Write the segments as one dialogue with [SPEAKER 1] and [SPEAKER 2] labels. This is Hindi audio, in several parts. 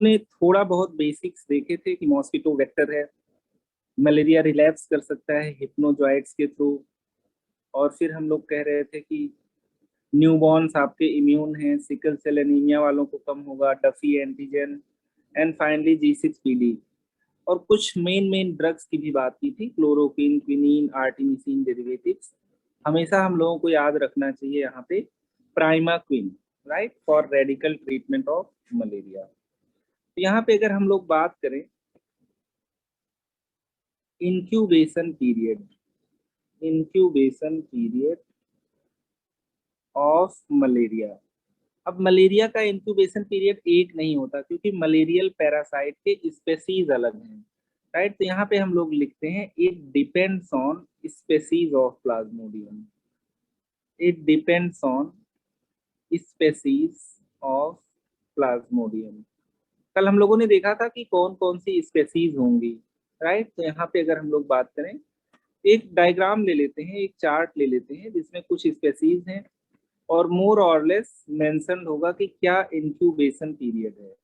[SPEAKER 1] ने थोड़ा बहुत बेसिक्स देखे थे कि मॉस्किटो वेक्टर है, मलेरिया रिलैप्स कर सकता है हिप्नोजॉइट्स के थ्रू। और फिर हम लोग कह रहे थे कि न्यूबॉर्न्स आपके इम्यून हैं, सिकल सेल एनीमिया वालों को कम होगा, Duffy antigen, and finally G6PD। और कुछ मेन मेन ड्रग्स की भी बात की थी, क्लोरोक्विन, क्विनीन, आर्टिमिसिन डेरिवेटिव्स। हमेशा हम लोगों को याद रखना चाहिए यहाँ पे primaquine, right, for radical treatment of malaria. तो यहाँ पे अगर हम लोग बात करें incubation period, incubation period of malaria. अब मलेरिया का इंक्यूबेशन पीरियड एक नहीं होता, क्योंकि मलेरियल पैरासाइट के स्पेसीज अलग हैं, राइट। तो यहाँ पे हम लोग लिखते हैं it depends on species of Plasmodium, it depends on species of Plasmodium. कल हम लोगों ने देखा था कि कौन कौन सी स्पेसीज होंगी, राइट। तो यहाँ पे अगर हम लोग बात करें, एक डायग्राम ले लेते हैं, एक चार्ट ले लेते हैं जिसमें कुछ स्पेसीज हैं और मोर और लेस मेंशन होगा कि क्या इंक्यूबेशन पीरियड है।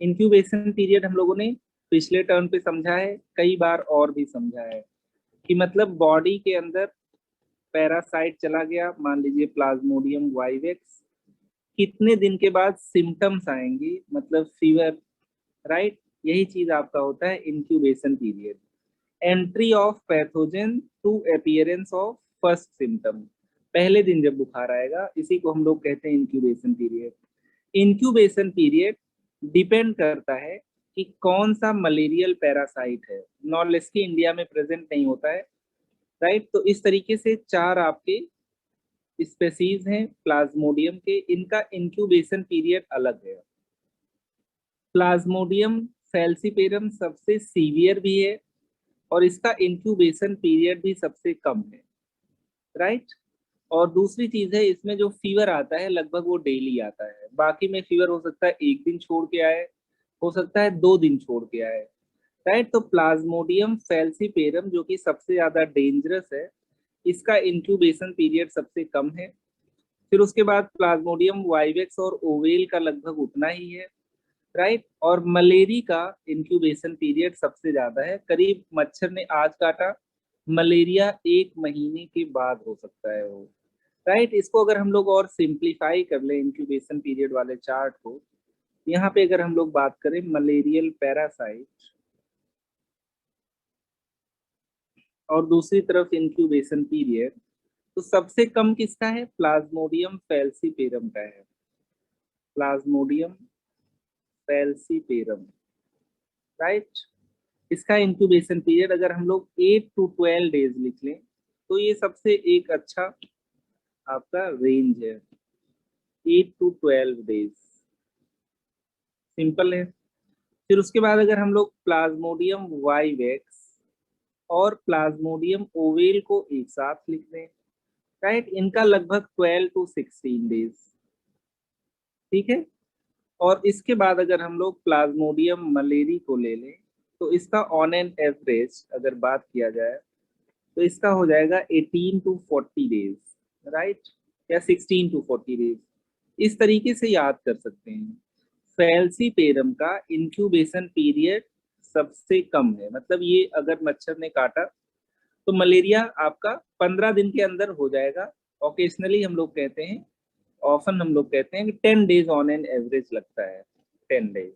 [SPEAKER 1] इंक्यूबेशन पीरियड हम लोगों ने पिछले टर्म पे समझा है, कई बार और भी समझा है, कि मतलब बॉडी के अंदर पैरासाइट चला गया, मान लीजिए प्लाज्मोडियम वाइवेक्स, कितने दिन के बाद सिम्टम्स आएंगे, मतलब फीवर, राइट। यही चीज आपका होता है incubation period. Entry of pathogen to appearance of first symptom, पहले दिन जब बुखार आएगा, इसी को हम लोग कहते हैं incubation period. Incubation period depend करता है कि कौन सा मलेरियल पैरासाइट है। नॉर्लेस्की इंडिया में प्रेजेंट नहीं होता है, राइट। तो इस तरीके से चार आपके स्पेसीज हैं प्लाज्मोडियम के, इनका इंक्यूबेशन पीरियड अलग है। प्लाज्मोडियम फैल्सीपेरम सबसे सीवियर भी है और इसका इंक्यूबेशन पीरियड भी सबसे कम है, राइट। और दूसरी चीज है, इसमें जो फीवर आता है लगभग वो डेली आता है। बाकी में फीवर हो सकता है एक दिन छोड़ के आए, हो सकता है 2 दिन छोड़ के आए, राइट। तो प्लाज्मोडियम फैल्सीपेरम जो कि सबसे ज्यादा डेंजरस है, इसका इंक्यूबेशन पीरियड सबसे कम है। फिर उसके बाद प्लाज्मोडियम वाइवेक्स और ओवेल का लगभग उतना ही है, राइट। और मलेरी का इंक्यूबेशन पीरियड सबसे ज्यादा है, करीब मच्छर ने आज काटा, मलेरिया 1 महीने के बाद हो सकता है वो, राइट। इसको अगर हम लोग और सिंप्लीफाई कर ले इंक्यूबेशन पीरियड वाले चार्ट को, यहाँ पे अगर हम लोग बात करें मलेरियल पैरासाइट और दूसरी तरफ इंक्यूबेशन पीरियड, तो सबसे कम किसका है? प्लाज्मोडियम फैल्सीपेरम का है, प्लाज्मोडियम फैल्सीपेरम, राइट। इसका इंक्यूबेशन पीरियड अगर हम लोग 8 to 12 डेज लिख लें, तो ये सबसे एक अच्छा आपका रेंज है, 8 to 12 डेज, सिंपल है। फिर उसके बाद अगर हम लोग प्लाज्मोडियम वाइवेक्स और प्लाज्मोडियम ओवेल को एक साथ लिख दें, राइट, इनका लगभग 12 to 16 डेज, ठीक है। और इसके बाद अगर हम लोग प्लाज्मोडियम मलेरी को ले लें, तो इसका ऑन एन एवरेज अगर बात किया जाए, तो इसका हो जाएगा 18 to 40 डेज, राइट, या 16 to 40 डेज। इस तरीके से याद कर सकते हैं। फैल्सीपेरम का इंक्यूबेशन पीरियड सबसे कम है, मतलब ये अगर मच्छर ने काटा तो मलेरिया आपका 15 दिन के अंदर हो जाएगा। ओकेशनली हम लोग कहते हैं, ऑफन हम लोग कहते हैं कि 10 डेज ऑन एन एवरेज लगता है, 10 डेज,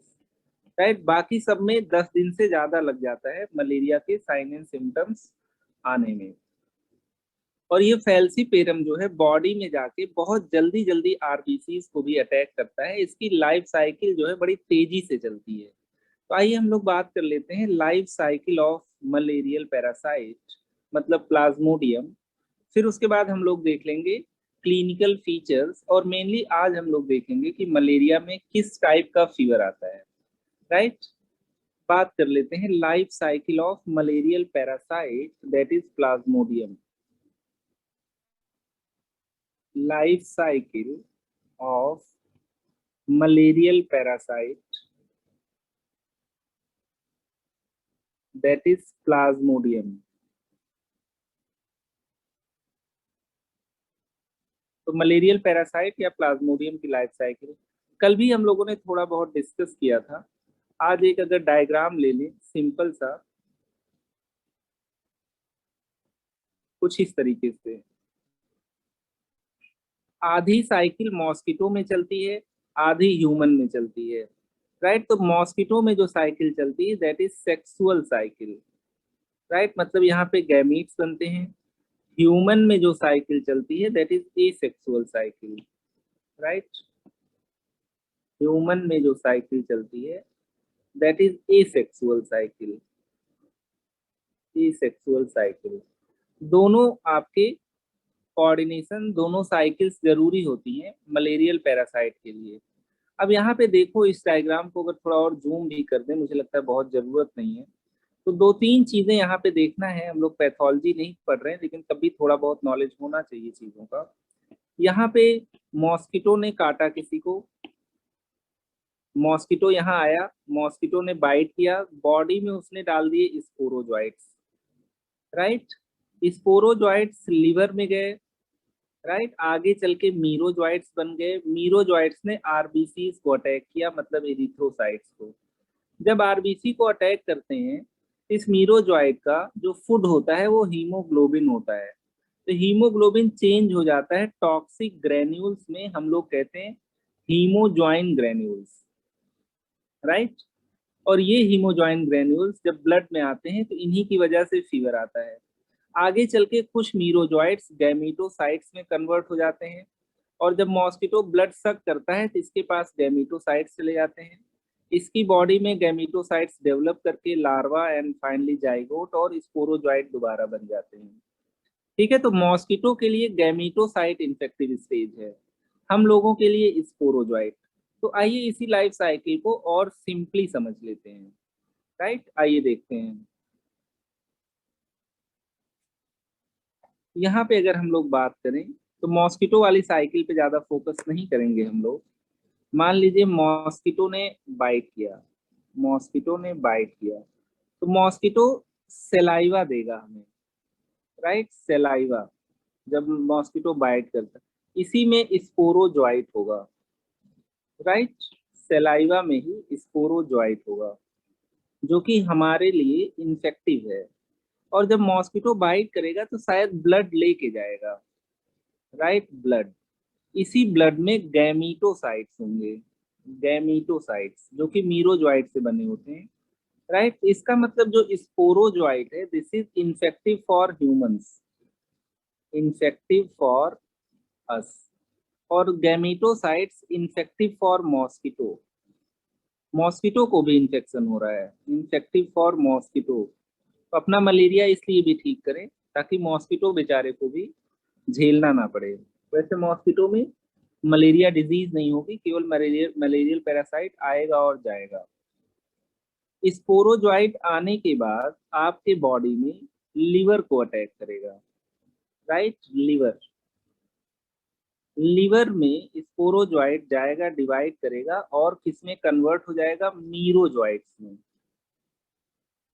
[SPEAKER 1] राइट। बाकी सब में 10 दिन से ज्यादा लग जाता है मलेरिया के साइन एंड सिम्टम्स आने में। और ये फैल्सीपेरम जो है बॉडी में जाके बहुत जल्दी जल्दी आरबीसीज को भी अटैक करता है, इसकी लाइफ साइकिल जो है बड़ी तेजी से चलती है। तो आइए हम लोग बात कर लेते हैं life cycle of malarial parasite, मतलब प्लाज्मोडियम। फिर उसके बाद हम लोग देख लेंगे क्लिनिकल फीचर्स, और मेनली आज हम लोग देखेंगे कि मलेरिया में किस टाइप का फीवर आता है, राइट। बात कर लेते हैं life cycle of malarial parasite, that is Plasmodium. Life cycle of malarial parasite, that is Plasmodium. तो मलेरियल पैरासाइट या प्लाज्मोडियम की लाइफ साइकिल कल भी हम लोगों ने थोड़ा बहुत डिस्कस किया था, आज एक अगर डायग्राम ले लें सिंपल सा, कुछ इस तरीके से, आधी साइकिल मॉस्किटो में चलती है, आधी ह्यूमन में चलती है, राइट। तो मॉस्किटो में जो साइकिल चलती है that is sexual cycle, right, मतलब यहाँ पे गैमीट्स बनते हैं। ह्यूमन में जो साइकिल चलती है that is asexual cycle, right. Human में जो साइकिल चलती है that is asexual cycle, asexual cycle. दोनों आपके कोऑर्डिनेशन, दोनों साइकिल्स जरूरी होती हैं मलेरियल पैरासाइट के लिए। अब यहाँ पे देखो इस डायग्राम को अगर थोड़ा और जूम भी कर दें, मुझे लगता है बहुत जरूरत नहीं है। तो दो तीन चीजें यहाँ पे देखना है, हम लोग पैथोलॉजी नहीं पढ़ रहे हैं लेकिन तभी थोड़ा बहुत नॉलेज होना चाहिए चीजों का। यहाँ पे मॉस्किटो ने काटा किसी को, मॉस्किटो यहाँ आया, मॉस्किटो ने बाइट किया, बॉडी में उसने डाल दिए स्पोरोजोइट्स, राइट। स्पोरोजोइट्स लिवर में गए, राइट। आगे चल के मीरोजोइट्स बन गए, मीरोजोइट्स ने आरबीसीज को अटैक किया, मतलब एरिथ्रोसाइट्स को। जब आरबीसी को अटैक करते हैं, इस मीरोजोइट का जो फूड होता है वो हीमोग्लोबिन होता है। तो हीमोग्लोबिन चेंज हो जाता है टॉक्सिक ग्रेन्यूल्स में, हम लोग कहते हैं हीमोजॉइन ग्रेन्यूल्स, राइट। और ये हीमोजॉइन ग्रेन्यूल्स जब ब्लड में आते हैं तो इन्हीं की वजह से फीवर आता है। आगे चल के कुछ मीरोजॉइट्स गैमीटोसाइट्स में कन्वर्ट हो जाते हैं, और जब मॉस्किटो ब्लड सक करता है तो इसके पास गैमीटोसाइट्स चले जाते हैं। इसकी बॉडी में गैमीटोसाइट्स डेवलप करके लार्वा एंड फाइनली जाइगोट और स्पोरोजॉइट दोबारा बन जाते हैं। ठीक है, तो मॉस्किटो के लिए गैमीटोसाइट इन्फेक्टिव स्टेज है, हम लोगों के लिए स्पोरोजॉइट। तो आइए इसी लाइफ साइकिल को और सिंपली समझ लेते हैं, राइट। आइए देखते हैं। यहाँ पे अगर हम लोग बात करें तो मॉस्किटो वाली साइकिल पे ज्यादा फोकस नहीं करेंगे हम लोग। मान लीजिए मॉस्किटो ने बाइट किया, मॉस्किटो ने बाइट किया, तो मॉस्किटो सेलाइवा देगा हमें, राइट। सेलाइवा, जब मॉस्किटो बाइट करता है इसी में स्पोरोजॉइट होगा, राइट। सेलाइवा में ही स्पोरोजॉइट होगा जो कि हमारे लिए इन्फेक्टिव है। और जब मॉस्किटो बाइट करेगा तो शायद ब्लड लेके जाएगा, राइट, ब्लड। इसी ब्लड में गैमीटोसाइट्स होंगे, गैमीटोसाइट्स जो कि मीरोजॉइट से बने होते हैं, राइट। इसका मतलब जो स्पोरोजॉइट है this is infective for humans, infective for us. और गैमीटोसाइट्स इन्फेक्टिव फॉर मॉस्किटो, मॉस्किटो को भी इन्फेक्शन हो रहा है, इन्फेक्टिव फॉर मॉस्किटो। तो अपना मलेरिया इसलिए भी ठीक करें ताकि मॉस्किटो बेचारे को भी झेलना ना पड़े। वैसे मॉस्किटो में मलेरिया डिजीज नहीं होगी, केवल मलेरियल पैरासाइट आएगा और जाएगा। स्पोरोजॉइट आने के बाद आपके बॉडी में लिवर को अटैक करेगा, राइट। लिवर, लिवर में स्पोरोजॉइट जाएगा, डिवाइड करेगा और किसमें कन्वर्ट हो जाएगा, मीरोजॉइट्स में,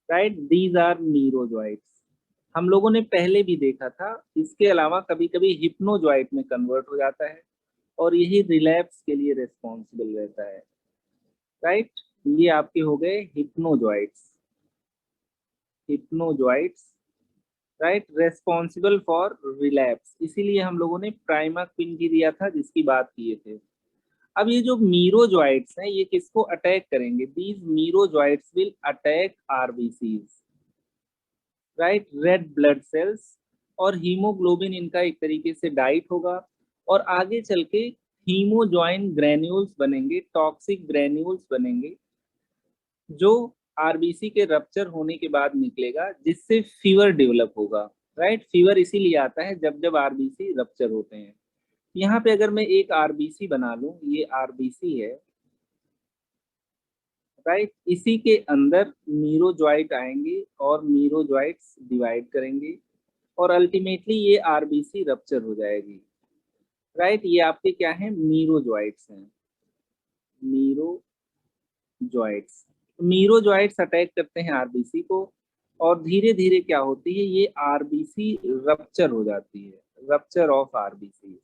[SPEAKER 1] राइट। These are मीरोजॉइट्स। हम लोगों ने पहले भी देखा था, इसके अलावा कभी कभी हिप्नोजॉइट में कन्वर्ट हो जाता है और यही रिलैप्स के लिए रिस्पॉन्सिबल रहता है, राइट। ये आपके हो गए हिप्नोजॉइट्स, हिप्नोजॉइट्स, राइट, रेस्पॉन्सिबल फॉर रिलैप्स। इसीलिए हम लोगों ने प्राइमाक्विन भी दिया था जिसकी बात किए थे। अब ये जो मीरोजॉइट्स हैं ये किसको अटैक करेंगे, these merozoites will attack RBCs, right, red blood cells. और हीमोग्लोबिन इनका एक तरीके से डाइट होगा और आगे चल के हीमोजॉइन ग्रेन्यूल्स बनेंगे, टॉक्सिक ग्रेन्यूल्स बनेंगे जो आरबीसी के रप्चर होने के बाद निकलेगा, जिससे फीवर डेवलप होगा, राइट। फीवर इसीलिए आता है जब जब आरबीसी रप्चर होते हैं। यहाँ पे अगर मैं एक आरबीसी बना लूं, ये आरबीसी है, राइट। इसी के अंदर मीरोजॉइट आएंगे और मीरोजॉइट्स डिवाइड करेंगे और अल्टीमेटली ये आरबीसी रप्चर हो जाएगी, राइट। ये आपके क्या है, मीरोजॉइट्स हैं, मीरोजॉइट्स। मीरोजॉइट्स अटैक करते हैं आरबीसी को और धीरे धीरे क्या होती है, ये आरबीसी रप्चर हो जाती है, रप्चर ऑफ आरबीसी।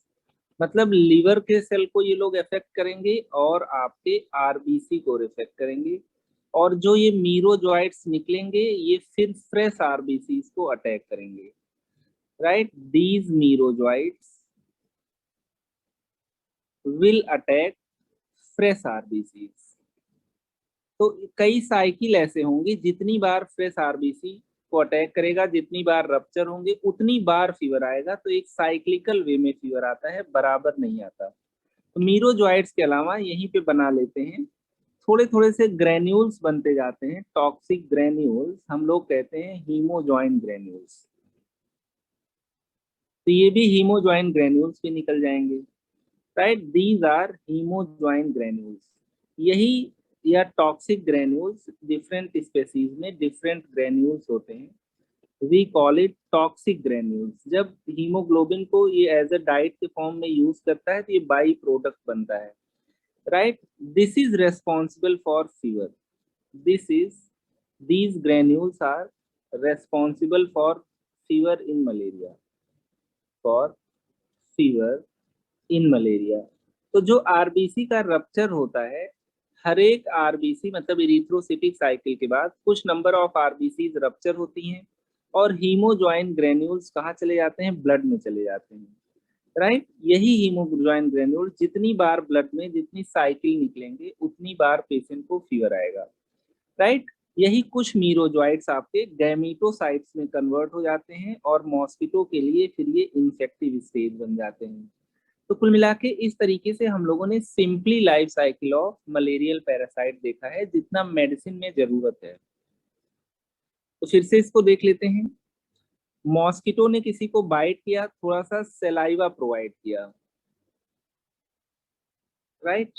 [SPEAKER 1] मतलब लीवर के सेल को ये लोग इफेक्ट करेंगे और आपके आरबीसी को इफेक्ट करेंगे और जो ये मीरोजॉइट्स निकलेंगे ये फिर फ्रेश आरबीसी को अटैक करेंगे, right. These merozoites will attack fresh RBC. तो कई साइकिल ऐसे होंगे, जितनी बार फ्रेश आरबीसी को अटैक करेगा, जितनी बार रप्चर होंगे उतनी बार फीवर आएगा। तो एक साइक्लिकल वे में फीवर आता है, बराबर नहीं आता। तो मीरोजॉइट्स के अलावा यहीं पे बना लेते हैं, थोड़े थोड़े से ग्रेन्यूल्स बनते जाते हैं, टॉक्सिक ग्रेन्यूल्स, हम लोग कहते हैं हीमोजॉइन ग्रेन्यूल्स। तो ये भी हीमोजॉइन ग्रेन्यूल्स भी निकल जाएंगे, right. These are haemozoin granules. यही या टॉक्सिक ग्रेन्यूल्स डिफरेंट स्पेसीज में डिफरेंट ग्रेन्यूल्स होते हैं, we call it toxic granules. जब हीमोग्लोबिन को ये एज अ डाइट के फॉर्म में यूज करता है तो ये बाई प्रोडक्ट बनता है, right. This is responsible for fever. This is these granules are responsible for fever in malaria, for fever in malaria। तो जो आरबीसी का रप्चर होता है, हर एक आरबीसी मतलब इरिथ्रोसिटिक साइकिल के बाद कुछ नंबर ऑफ आरबीसी रप्चर होती हैं और हीमोजॉइन ग्रेन्यूल्स कहाँ चले जाते हैं, ब्लड में चले जाते हैं, राइट। यही हीमोग्लोबिन ग्रेन्यूल जितनी बार ब्लड में जितनी साइकिल निकलेंगे उतनी बार पेशेंट को फीवर आएगा, राइट। यही कुछ मीरोजॉइट्स आपके गैमीटोसाइट्स में कन्वर्ट हो जाते हैं और मॉस्किटो के लिए फिर ये इन्फेक्टिव स्टेज बन जाते हैं। तो कुल मिला के इस तरीके से हम लोगों ने simply life cycle of malarial parasite देखा है, जितना मेडिसिन में जरूरत है। तो फिर से इसको देख लेते हैं। मॉस्किटो ने किसी को बाइट किया, थोड़ा सा सेलाइवा प्रोवाइड किया, राइट।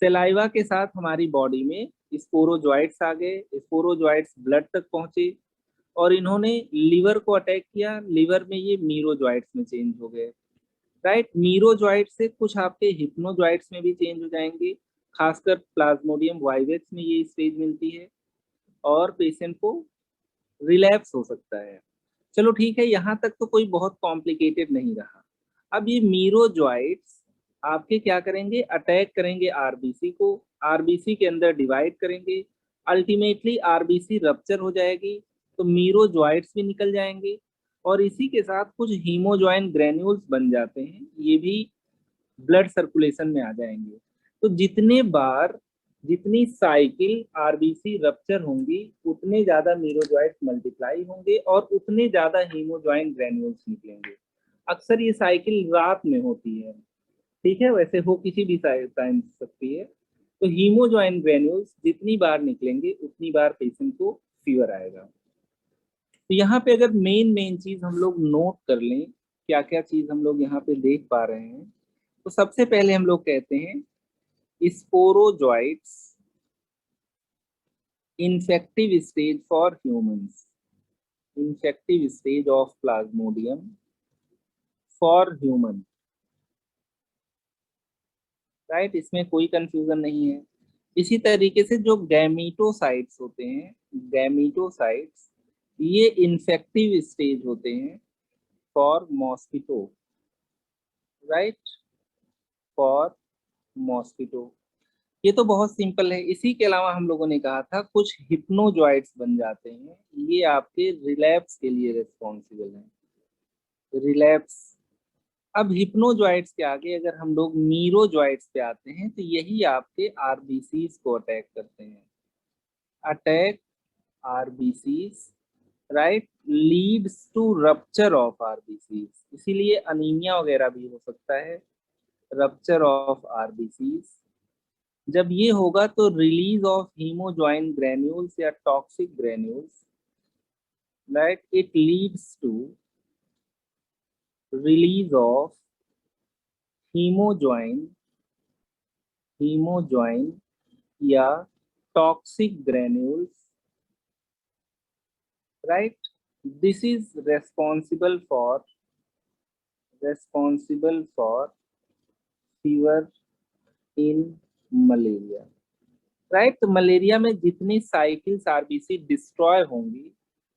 [SPEAKER 1] सेलाइवा के साथ हमारी बॉडी में स्पोरोजॉइट्स आ गए, स्पोरोजॉइट्स ब्लड तक पहुंचे और इन्होंने लीवर को अटैक किया, लीवर में ये मीरोजॉइट्स में चेंज हो गए, राइट। मीरोजॉइट से कुछ आपके हिप्नोजॉइट्स में भी चेंज हो जाएंगे, खासकर प्लाज्मोडियम वाइवेक्स में ये स्टेज मिलती है और पेशेंट को रिलैप्स हो सकता है। चलो ठीक है, यहाँ तक तो कोई बहुत कॉम्प्लिकेटेड नहीं रहा। अब ये मीरोजॉइट्स आपके क्या करेंगे, अटैक करेंगे आरबीसी को, आरबीसी के अंदर डिवाइड करेंगे, अल्टीमेटली आरबीसी रप्चर हो जाएगी, तो मीरोजॉइट्स भी निकल जाएंगे और इसी के साथ कुछ हीमोजॉइन ग्रेन्यूल्स बन जाते हैं, ये भी ब्लड सर्कुलेशन में आ जाएंगे। तो जितने बार जितनी साइकिल आरबीसी रप्चर होंगी उतने ज्यादा मीरोजॉइट्स मल्टीप्लाई होंगे और उतने ज्यादा हीमोजॉइन ग्रेन्यूल्स निकलेंगे। अक्सर ये साइकिल रात में होती है, ठीक है, वैसे हो किसी भी टाइम सकती है। तो हीमोजॉइन ग्रेन्यूल्स जितनी बार निकलेंगे उतनी बार पेशेंट को फीवर आएगा। तो यहाँ पे अगर मेन मेन चीज हम लोग नोट कर लें, क्या क्या चीज हम लोग यहाँ पे देख पा रहे हैं, तो सबसे पहले हम लोग कहते हैं sporozoites infective stage for humans, infective stage of plasmodium for human, right. इसमें कोई कंफ्यूजन नहीं है। इसी तरीके से जो गैमीटोसाइट्स होते हैं, गैमीटोसाइट्स ये इन्फेक्टिव स्टेज होते हैं for mosquito, right, for mosquito. ये तो बहुत सिंपल है। इसी के अलावा हम लोगों ने कहा था कुछ हिप्नोजॉइट्स बन जाते हैं, ये आपके रिलैप्स के लिए रिस्पॉन्सिबल हैं, रिलैप्स। अब हिप्नोजॉइट्स के आगे अगर हम लोग मीरोजॉइट्स पे आते हैं तो यही आपके आरबीसीज को अटैक करते हैं, attack RBCs, right, leads to rupture of RBCs. इसीलिए अनीमिया वगैरह भी हो सकता है, रप्चर ऑफ आरबीसीज। जब ये होगा तो रिलीज ऑफ हीमोजॉइन ग्रेन्यूल्स या toxic granules, right, it leads to release of haemozoin, haemozoin या toxic granules, right. This is responsible for fever in malaria, right. तो मलेरिया में जितनी साइकिल्स आरबीसी डिस्ट्रॉय होंगी,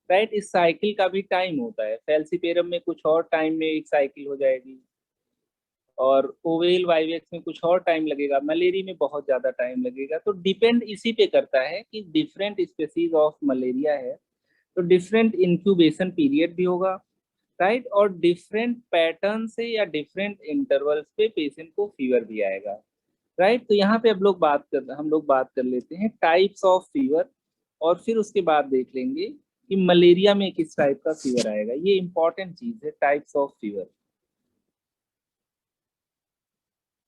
[SPEAKER 1] राइट, इस साइकिल का भी टाइम होता है। फैल्सिपेरम में कुछ और टाइम में एक साइकिल हो जाएगी, और ओवेल वाइवेक्स में कुछ और टाइम लगेगा, मलेरिया में बहुत ज्यादा टाइम लगेगा। तो डिपेंड इसी पे करता है कि डिफरेंट स्पेसीज ऑफ मलेरिया है तो डिफरेंट इंक्यूबेशन पीरियड भी होगा, राइट, और डिफरेंट पैटर्न से या डिफरेंट इंटरवल्स पे पेशेंट को फीवर भी आएगा, राइट। तो यहाँ पे हम लोग बात कर लेते हैं टाइप्स ऑफ फीवर, और फिर उसके बाद देख लेंगे कि मलेरिया में किस टाइप का फीवर आएगा। ये इंपॉर्टेंट चीज है, types of fever.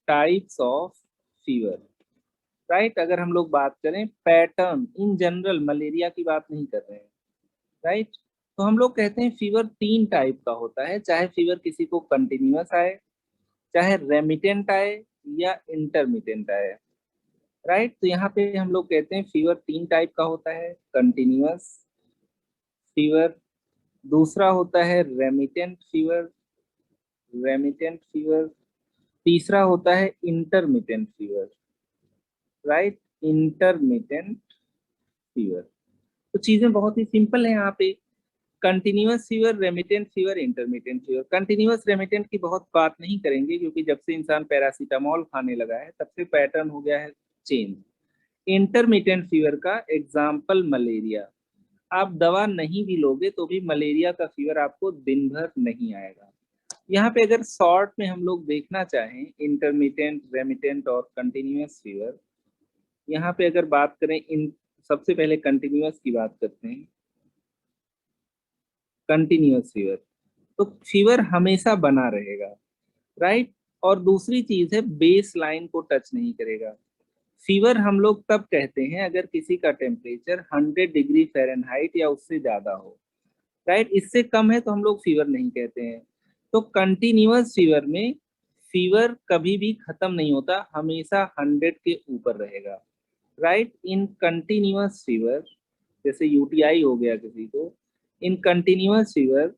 [SPEAKER 1] Types of fever, right. अगर हम लोग बात करें पैटर्न इन जनरल, मलेरिया की बात नहीं कर रहे हैं, राइट। तो हम लोग कहते हैं फीवर तीन टाइप का होता है, चाहे फीवर किसी को कंटिन्यूअस आए, चाहे रेमिटेंट आए, या इंटरमिटेंट आए, राइट। तो यहाँ पे हम लोग कहते हैं फीवर तीन टाइप का होता है, कंटिन्यूअस फीवर, दूसरा होता है रेमिटेंट फीवर, रेमिटेंट फीवर, तीसरा होता है intermittent fever, right, intermittent fever. तो चीजें बहुत ही सिंपल है यहाँ पे, continuous fever, remittent fever, intermittent fever. Continuous remittent की बहुत बात नहीं करेंगे क्योंकि जब से इंसान पैरासीटामोल खाने लगा है तब से पैटर्न हो गया है चेंज। इंटरमिटेंट फीवर का एग्जाम्पल मलेरिया, आप दवा नहीं भी लोगे तो भी मलेरिया का फीवर आपको दिन भर नहीं आएगा। यहाँ पे अगर शॉर्ट में हम लोग देखना चाहें इंटरमिटेंट, रेमिटेंट और कंटिन्यूअस फीवर, यहाँ पे अगर बात करें इन, सबसे पहले कंटिन्यूअस की बात करते हैं। कंटिन्यूअस फीवर, तो फीवर हमेशा बना रहेगा, राइट। और दूसरी चीज है बेस लाइन को टच नहीं करेगा। फीवर हम लोग तब कहते हैं अगर किसी का टेम्परेचर 100 डिग्री फ़ारेनहाइट या उससे ज्यादा हो, राइट। इससे कम है तो हम लोग फीवर नहीं कहते हैं। तो कंटिन्यूअस फीवर में फीवर कभी भी खत्म नहीं होता, हमेशा 100 के ऊपर रहेगा, राइट। इन कंटिन्यूअस फीवर, जैसे यूटीआई हो गया किसी को, इन continuous fever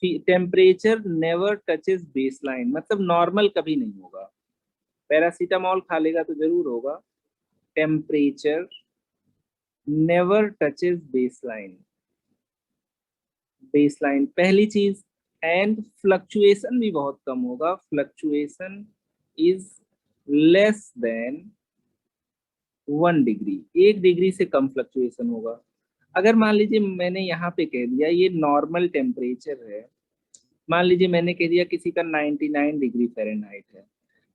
[SPEAKER 1] temperature never touches base line, मतलब नॉर्मल कभी नहीं होगा। पैरासीटामोल खा लेगा तो जरूर होगा। Temperature never touches base line, base line पहली चीज। एंड फ्लक्चुएशन भी बहुत कम होगा, fluctuation is less than 1 degree, 1 degree से कम फ्लक्चुएशन होगा। अगर मान लीजिए मैंने यहाँ पे कह दिया ये नॉर्मल टेम्परेचर है, मान लीजिए मैंने कह दिया किसी का 99 डिग्री फ़ारेनहाइट है,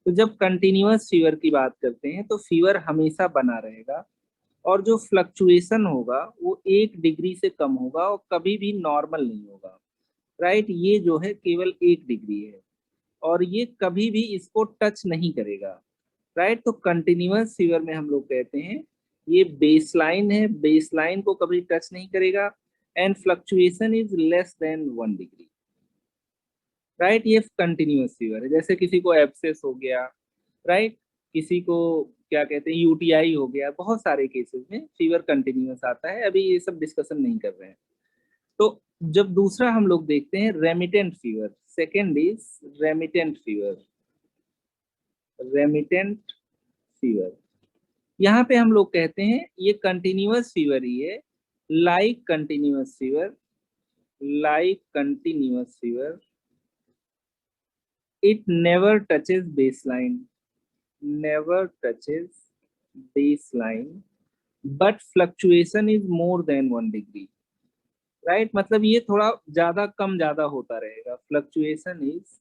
[SPEAKER 1] तो जब कंटिन्यूअस फीवर की बात करते हैं तो फीवर हमेशा बना रहेगा, और जो फ्लक्चुएशन होगा वो 1 डिग्री से कम होगा और कभी भी नॉर्मल नहीं होगा, राइट। ये जो है केवल 1 डिग्री है और ये कभी भी इसको टच नहीं करेगा, राइट। तो कंटिन्यूअस फीवर में हम लोग कहते हैं ये बेसलाइन है, बेसलाइन को कभी टच नहीं करेगा, and fluctuation is less than 1 degree, right. ये कंटिन्यूअस फीवर है। जैसे किसी को एब्सेस हो गया, राइट, किसी को क्या कहते हैं यूटीआई हो गया, बहुत सारे केसेस में फीवर कंटिन्यूअस आता है, अभी ये सब डिस्कशन नहीं कर रहे हैं। तो जब दूसरा हम लोग देखते हैं remittent fever, second is remittent fever, remittent fever. यहाँ पे हम लोग कहते हैं ये कंटिन्यूअस फीवर ही है, like continuous fever, like continuous fever, it never touches baseline, never touches baseline but fluctuation is more than 1 degree, right. मतलब ये थोड़ा ज्यादा कम ज्यादा होता रहेगा, fluctuation is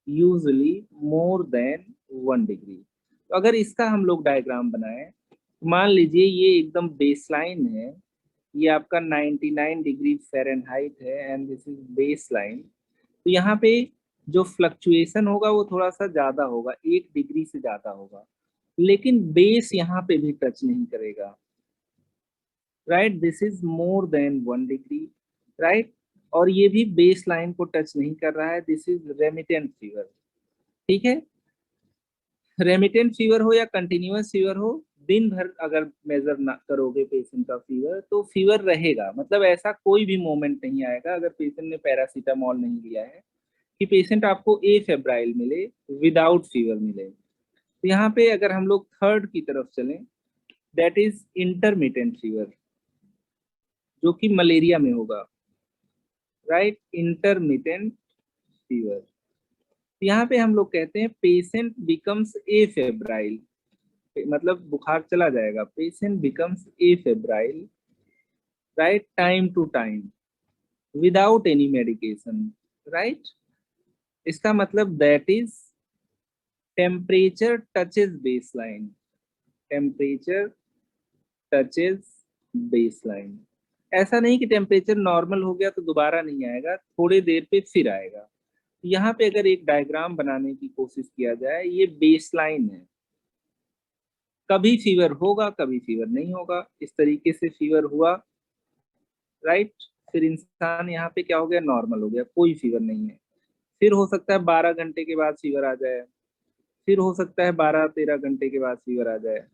[SPEAKER 1] usually more than 1 degree. तो अगर इसका हम लोग डायग्राम बनाए, मान लीजिए ये एकदम बेसलाइन है, ये आपका 99 डिग्री फ़ारेनहाइट है एंड दिस इज बेसलाइन। तो यहाँ पे जो फ्लक्चुएशन होगा वो थोड़ा सा ज्यादा होगा, 1 डिग्री से ज्यादा होगा, लेकिन बेस यहाँ पे भी टच नहीं करेगा, right. This is more than 1 degree, right. और ये भी बेस लाइन को टच नहीं कर रहा है, दिस इज रेमिटेंट फीवर, ठीक है। रेमिटेंट फीवर हो या कंटिन्यूअस फीवर हो, दिन भर अगर मेजर ना करोगे पेशेंट का फीवर तो फीवर रहेगा, मतलब ऐसा कोई भी मोमेंट नहीं आएगा अगर पेशेंट ने पैरासीटामोल नहीं लिया है कि पेशेंट आपको ए फेब्राइल मिले, विदाउट फीवर मिले। तो यहाँ पे अगर हम लोग थर्ड की तरफ चलें, दैट इज इंटरमिटेंट फीवर, जो कि मलेरिया में होगा, राइट, इंटरमिटेंट फीवर। यहाँ पे हम लोग कहते हैं पेशेंट बिकम्स ए फेब्राइल, मतलब बुखार चला जाएगा, patient becomes afebrile, right, time to time without any medication, right. इसका मतलब that is temperature touches baseline, temperature touches baseline. ऐसा नहीं कि टेम्परेचर नॉर्मल हो गया तो दोबारा नहीं आएगा, थोड़ी देर पे फिर आएगा। यहाँ पे अगर एक डायग्राम बनाने की कोशिश किया जाए, ये बेसलाइन है, कभी फीवर होगा कभी फीवर नहीं होगा, इस तरीके से फीवर हुआ, राइट, फिर इंसान यहाँ पे क्या हो गया, नॉर्मल हो गया, कोई फीवर नहीं है। फिर हो सकता है 12 घंटे के बाद फीवर आ जाए, फिर हो सकता है 12-13 घंटे के बाद फीवर आ जाए,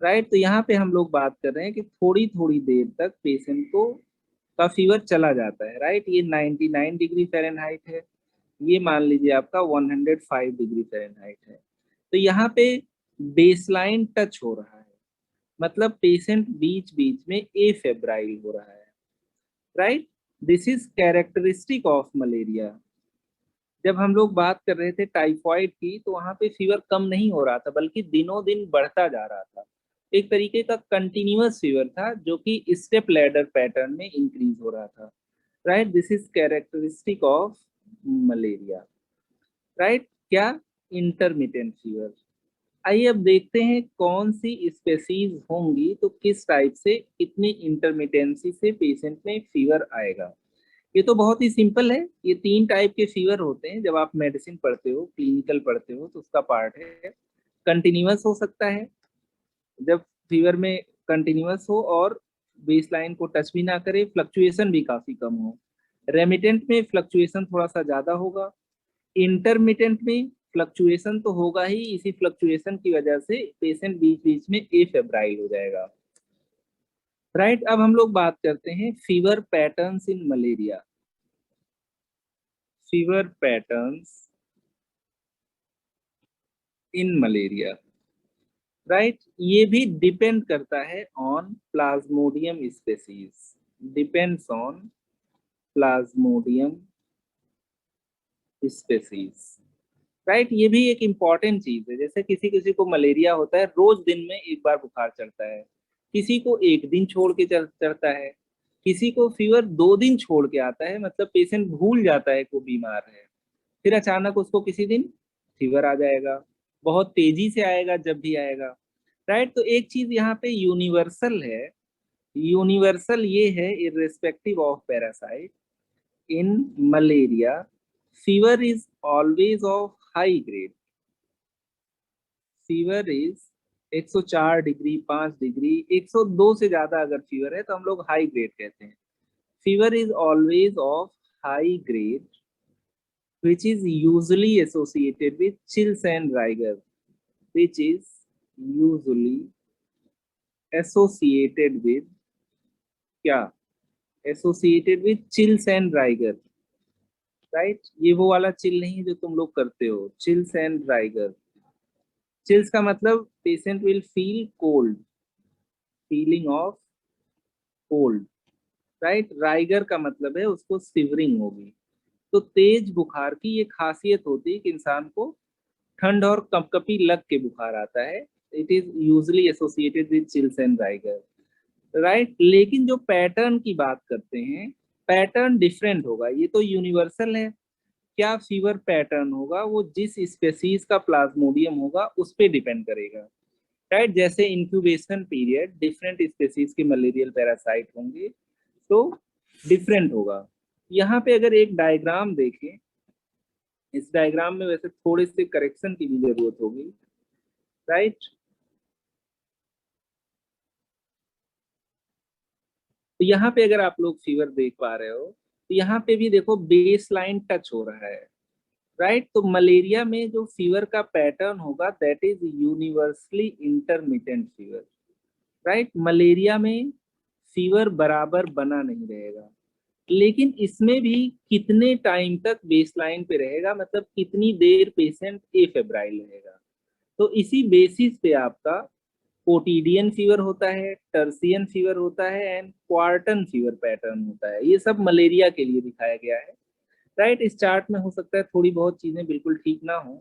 [SPEAKER 1] राइट। तो यहाँ पे हम लोग बात कर रहे हैं कि थोड़ी थोड़ी देर तक पेशेंट को का फीवर चला जाता है, राइट। ये 99 डिग्री फ़ारेनहाइट है, ये मान लीजिए आपका 105 डिग्री फ़ारेनहाइट है। तो यहाँ पे बेसलाइन टच हो रहा है, मतलब पेशेंट बीच बीच में ए फेब्राइल हो रहा है, right. This is characteristic of malaria. जब हम लोग बात कर रहे थे टाइफॉइड की, तो वहां पे फीवर कम नहीं हो रहा था, बल्कि दिनों दिन बढ़ता जा रहा था, एक तरीके का कंटिन्यूअस फीवर था जो कि स्टेप लैडर पैटर्न में इंक्रीज हो रहा था, right. This is characteristic of malaria, right. क्या, इंटरमिटेंट फीवर। आइए अब देखते हैं कौन सी स्पेसीज होंगी तो किस टाइप से, कितनी इंटरमिटेंसी से पेशेंट में फीवर आएगा। ये तो बहुत ही सिंपल है, ये 3 टाइप के फीवर होते हैं। जब आप मेडिसिन पढ़ते हो, क्लिनिकल पढ़ते हो, तो उसका पार्ट है। कंटिन्यूअस हो सकता है, जब फीवर में कंटिन्यूअस हो और बेसलाइन को टच भी ना करे, फ्लक्चुएशन भी काफी कम हो। रेमिटेंट में फ्लक्चुएशन थोड़ा सा ज्यादा होगा। इंटरमिटेंट में फ्लक्चुएशन तो होगा ही, इसी फ्लक्चुएशन की वजह से पेशेंट बीच बीच में एफेब्राइल हो जाएगा, राइट। अब हम लोग बात करते हैं fever patterns in malaria. Fever patterns in malaria, right. ये भी डिपेंड करता है on Plasmodium species, depends on Plasmodium species, right. ये भी एक इम्पॉर्टेंट चीज है। जैसे किसी किसी को मलेरिया होता है, रोज दिन में एक बार बुखार चढ़ता है, किसी को एक दिन छोड़ के चढ़ता है, किसी को फीवर 2 दिन छोड़ के आता है, मतलब पेशेंट भूल जाता है कि वो बीमार है, फिर अचानक उसको किसी दिन फीवर आ जाएगा, बहुत तेजी से आएगा जब भी आएगा, राइट। तो एक चीज यहाँ पे यूनिवर्सल है, यूनिवर्सल ये है, irrespective of parasite, in malaria fever is always of high grade. Fever is 104 degree, 5 degree, 102 से ज्यादा अगर फीवर है तो हम लोग हाई ग्रेड कहते हैं। Fever is always of high grade which is usually associated with chills and rigor, which is usually associated with क्या, associated with chills and rigor, right. ये वो वाला चिल नहीं जो तुम लोग करते हो, चिल्स एंड राइगर। चिल्स का मतलब patient will feel cold, feeling of cold, right. Rigor का मतलब है उसको सिवरिंग होगी। तो तेज बुखार की ये खासियत होती है कि इंसान को ठंड और कपकपी लग के बुखार आता है। It is usually associated with chills and rigor, right. लेकिन जो पैटर्न की बात करते हैं, पैटर्न डिफरेंट होगा। ये तो यूनिवर्सल है, क्या फीवर पैटर्न होगा वो जिस स्पेसीज का प्लाज्मोडियम होगा उस पर डिपेंड करेगा, राइट। जैसे इंक्यूबेशन पीरियड डिफरेंट स्पेसीज के मलेरियल पैरासाइट होंगे तो डिफरेंट होगा। यहाँ पे अगर एक डायग्राम देखें, इस डायग्राम में वैसे थोड़े से करेक्शन की भी जरूरत होगी, राइट। तो यहाँ पे अगर आप लोग फीवर देख पा रहे हो, तो यहाँ पे भी देखो बेस लाइन टच हो रहा है, राइट। तो मलेरिया में जो फीवर का पैटर्न होगा that is universally intermittent fever, right. Malaria में फीवर बराबर बना नहीं रहेगा, लेकिन इसमें भी कितने टाइम तक बेसलाइन पे रहेगा, मतलब कितनी देर पेशेंट एफेब्राइल रहेगा, तो इसी बेसिस पे आपका कोटिडियन फीवर होता है, टर्सियन फीवर होता है एंड क्वार्टन फीवर पैटर्न होता है। ये सब मलेरिया के लिए दिखाया गया है, राइट। इस चार्ट में हो सकता है थोड़ी बहुत चीजें बिल्कुल ठीक ना हो।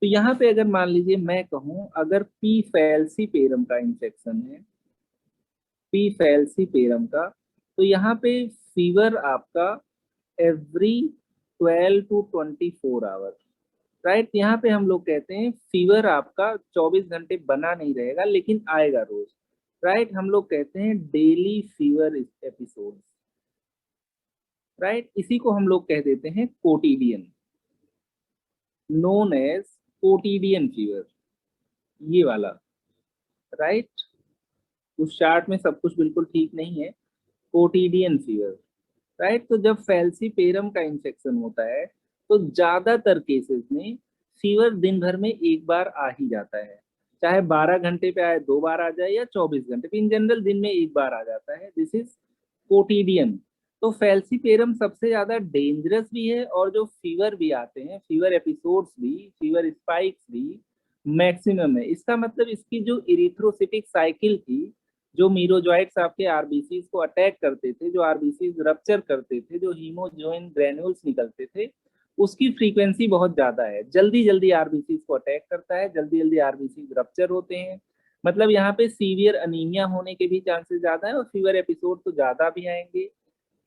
[SPEAKER 1] तो यहाँ पे अगर मान लीजिए मैं कहूँ अगर पी फैल्सीपेरम का इन्फेक्शन है, पी फैल्सीपेरम का, तो यहाँ पे फीवर आपका एवरी 12 to 24 आवर, राइट। यहाँ पे हम लोग कहते हैं फीवर आपका 24 घंटे बना नहीं रहेगा लेकिन आएगा रोज, राइट। हम लोग कहते हैं डेली फीवर एपिसोड, राइट। इसी को हम लोग कह देते हैं कोटिडियन, नोन एज कोटिडियन फीवर, ये वाला, राइट। उस चार्ट में सब कुछ बिल्कुल ठीक नहीं है, कोटिडियन फीवर, राइट। तो जब फैल्सीपेरम का इन्फेक्शन होता है तो ज्यादातर केसेस में फीवर दिन भर में एक बार आ ही जाता है, चाहे 12 घंटे पे आए, 2 बार आ जाए, या 24 घंटे पे, इन जनरल दिन में एक बार आ जाता है। This is quotidian. तो फैल्सीपेरम सबसे ज्यादा डेंजरस भी है, और जो फीवर भी आते हैं, फीवर एपिसोड्स भी, फीवर स्पाइक्स भी मैक्सिमम है। इसका मतलब इसकी जो इरिथ्रोसिटिक साइकिल थी, जो मीरोजॉइट्स आपके आरबीसी को अटैक करते थे, जो आरबीसी रप्चर करते थे, जो हीमोजोइन ग्रेन्यूल्स निकलते थे, उसकी फ्रीक्वेंसी बहुत ज्यादा है। जल्दी जल्दी आरबीसी को अटैक करता है, जल्दी जल्दी आरबीसी रप्चर होते हैं। मतलब यहाँ पे सीवियर अनीमिया होने के भी चांसेस ज्यादा है, और फीवर एपिसोड तो ज्यादा भी आएंगे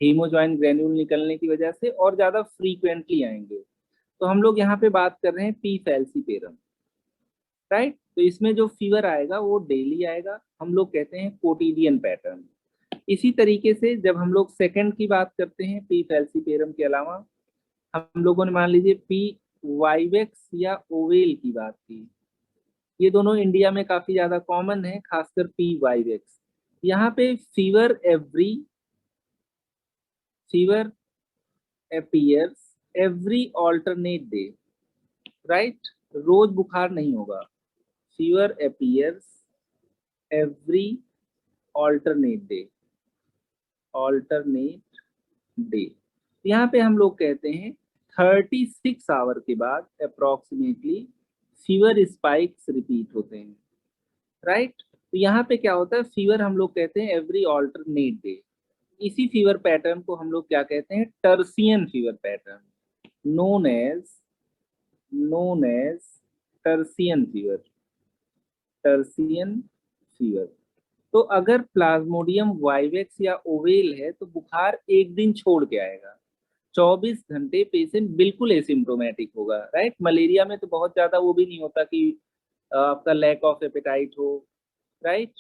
[SPEAKER 1] हीमोजॉइन ग्रेन्यूल निकलने की वजह से, और ज्यादा फ्रीक्वेंटली आएंगे। तो हम लोग यहाँ पे बात कर रहे हैं पी फैल्सीपेरम, राइट। तो इसमें जो फीवर आएगा वो डेली आएगा, हम लोग कहते हैं कोटिडियन पैटर्न। इसी तरीके से जब हम लोग सेकंड की बात करते हैं पी फैल्सीपेरम के अलावा, हम लोगों ने मान लीजिए पी वाइवेक्स या ओवेल की बात की। ये दोनों इंडिया में काफी ज्यादा कॉमन है, खासकर पी वाइवेक्स। यहाँ पे fever appears every alternate day, right. रोज बुखार नहीं होगा, fever appears every alternate day, alternate day. यहाँ पे हम लोग कहते हैं 36 आवर के बाद अप्रोक्सीमेटली फीवर स्पाइक्स रिपीट होते हैं, राइट। तो यहाँ पे क्या होता है, फीवर हम लोग कहते हैं एवरी ऑल्टरनेट डे। इसी फीवर पैटर्न को हम लोग क्या कहते हैं, tertian fever pattern, known as known as tertian fever, tertian fever. तो अगर प्लाज्मोडियम वाइवेक्स या ओवेल है तो बुखार एक दिन छोड़ के आएगा, 24 घंटे पेशेंट बिल्कुल एसिम्प्टोमेटिक होगा, राइट। मलेरिया में तो बहुत ज्यादा वो भी नहीं होता कि आपका लैक ऑफ एपेटाइट हो, राइट,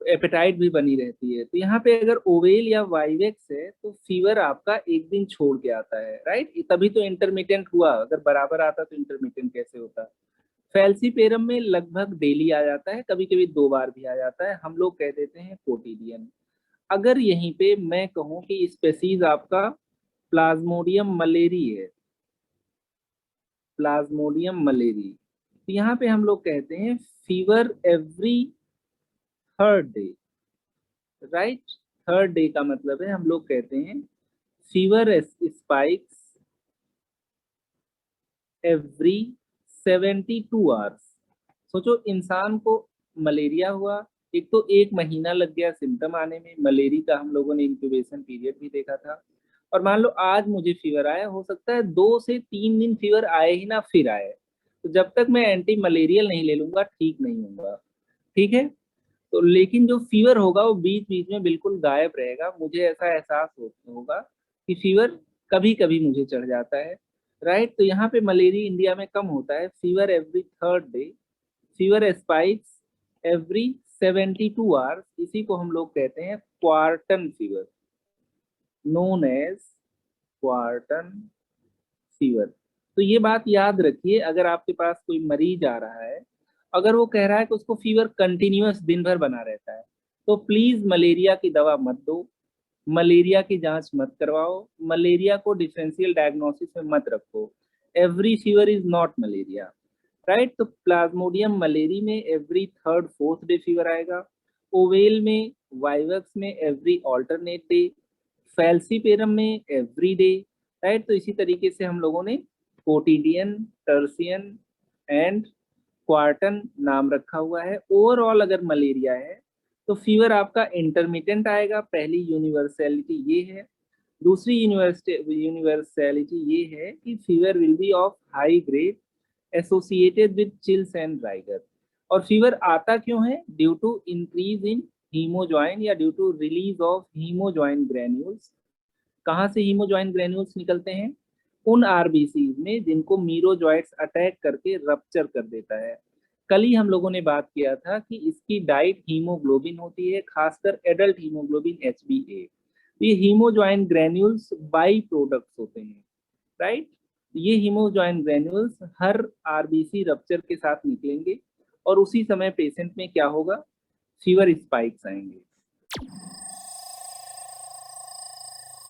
[SPEAKER 1] एपेटाइट भी बनी रहती है। तो यहाँ पे अगर ओवेल या वाइवेक्स है तो फीवर आपका एक दिन छोड़ के आता है, राइट। तभी तो इंटरमिटेंट हुआ, अगर बराबर आता तो इंटरमिटेंट कैसे होता। फैल्सीपेरम में लगभग डेली आ जाता है, कभी कभी 2 बार भी आ जाता है, हम लोग कह देते हैं कोटिडियन। अगर यहीं पे मैं कहूँ कि स्पेसीज आपका प्लाज्मोडियम मलेरी है, प्लाज्मोडियम मलेरी, तो यहाँ पे हम लोग कहते हैं fever every third day, right. Third day का मतलब है हम लोग कहते हैं फीवर स्पाइक्स एवरी 72 आवर्स। सोचो इंसान को मलेरिया हुआ, एक तो 1 महीना लग गया सिम्टम आने में, मलेरिया का हम लोगों ने इंक्यूबेशन पीरियड भी देखा था। और मान लो आज मुझे फीवर आया, हो सकता है 2 से 3 दिन फीवर आए ही ना, फिर आए। तो जब तक मैं एंटी मलेरियल नहीं ले लूंगा ठीक नहीं होगा, ठीक है। तो लेकिन जो फीवर होगा वो बीच बीच में बिल्कुल गायब रहेगा, मुझे ऐसा एहसास होगा कि फीवर कभी कभी मुझे चढ़ जाता है, राइट। तो यहाँ पे मलेरिया इंडिया में कम होता है, fever every third day, fever spikes every 72 hours, इसी को हम लोग कहते हैं क्वार्टन फीवर, नोन एज क्वार्टन फीवर। तो ये बात याद रखिए, अगर आपके पास कोई मरीज आ रहा है, अगर वो कह रहा है कि उसको फीवर कंटिन्यूअस दिन भर बना रहता है, तो प्लीज मलेरिया की दवा मत दो, मलेरिया की जांच मत करवाओ, मलेरिया को डिफरेंशियल डायग्नोसिस में मत रखो। Every fever is not malaria, right. तो प्लाज्मोडियम मलेरी में every third fourth day fever आएगा, ओवेल में, वाइवक्स में एवरी ऑल्टरनेट डे, फैल्सीपेरम में एवरी डे, राइट। तो इसी तरीके से हम लोगों ने कोटिडियन, टर्सियन एंड क्वार्टन नाम रखा हुआ है। ओवरऑल अगर मलेरिया है तो फीवर आपका इंटरमिटेंट आएगा, पहली यूनिवर्सैलिटी ये है। दूसरी यूनिवर्सैलिटी ये है कि fever will be of high grade associated with chills and rigor. और फीवर आता क्यों है? Due to increase in haemozoin या due to release of haemozoin granules. कहाँ से हीमोजॉइन ग्रेन्यूल्स निकलते हैं? उन आरबीसी में जिनको मीरोजॉइट्स अटैक करके रप्चर कर देता है। कल ही हम लोगों ने बात किया था कि इसकी डाइट हीमोग्लोबिन होती है, खासकर एडल्ट हीमोग्लोबिन HbA। ये हीमोजॉइन ग्रेन्यूल्स बाई प्रोडक्ट्स होते हैं, राइट। ये हीमोजॉइन ग्रेन्यूल्स हर आरबीसी रप्चर के साथ निकलेंगे और उसी समय पेशेंट में क्या होगा? फीवर स्पाइक्स आएंगे।